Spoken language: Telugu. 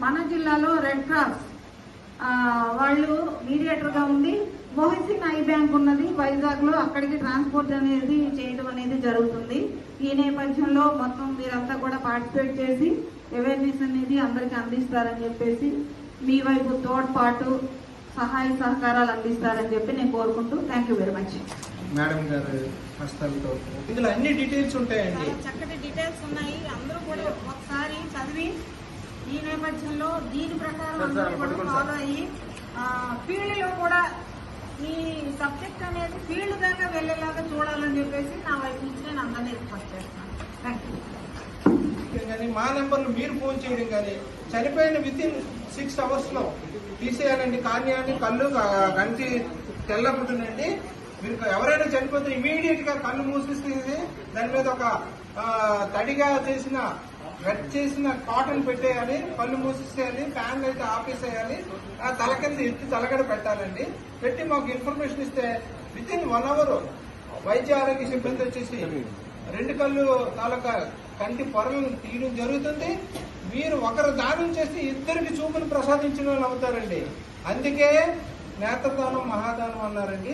మన జిల్లాలో రెడ్ క్రాస్ వాళ్ళు మీడియేటర్ గా ఉంది. మొహిసిన్ ఐ బ్యాంక్ ఉన్నది వైజాగ్ లో, అక్కడికి ట్రాన్స్పోర్ట్ అనేది చేయడం అనేది జరుగుతుంది. ఈ నేపథ్యంలో మొత్తం మీరంతా కూడా పార్టిసిపేట్ చేసి అవేర్నెస్ అనేది అందరికి అందిస్తారని చెప్పేసి మీ వైపు తోడ్పాటు సహాయ సహకారాలు అందిస్తారని చెప్పి నేను కోరుకుంటూ thank you very much. Madam గారు హస్తాలతో ఇందులో అన్ని డీటెయిల్స్ ఉంటాయండి, చక్కటి డీటెయిల్స్ ఉన్నాయి. అందరూ కూడా ఒకసారి చదివి ఈ నేపథ్యంలో దీని ప్రకారం అందరూ కూడా ఫాలో అయ్యి ఫీల్డ్ లో కూడా ఈ సబ్జెక్ట్ అనేది ఫీల్డ్ దాకా వెళ్లేలాగా చూడాలని చెప్పేసి నా వైపు నుంచి నేను అందరినీ రిక్వెస్ట్ చేస్తాను. Thank you. కానీ మా నెంబర్లు మీరు ఫోన్ చేయడం కానీ చనిపోయిన వితిన్ 6 hours లో తీసేయాలండి. కార్యాన్ని కళ్ళు కంటి తెల్లబుట్టునండి. మీరు ఎవరైనా చనిపోతే ఇమీడియట్ గా కళ్ళు మూసిస్తే దాని మీద ఒక తడిగా చేసిన వెట్ చేసిన కాటన్ పెట్టేయాలి, కళ్ళు మూసేసేయాలి, ఫ్యాన్ అయితే ఆపేసేయాలి, తల కింద ఎత్తి తలగడ పెట్టాలండి. పెట్టి మాకు ఇన్ఫర్మేషన్ ఇస్తే వితిన్ 1 hour వైద్య ఆరోగ్య సిబ్బంది వచ్చేసి 2 కళ్ళు తాలూకా కంటి పొరలను తీయడం జరుగుతుంది. మీరు ఒకరు దానం చేసి 2కి చూపును ప్రసాదించిన వాళ్ళు అవుతారండి. అందుకే నేత్రదానం మహాదానం అన్నారండి.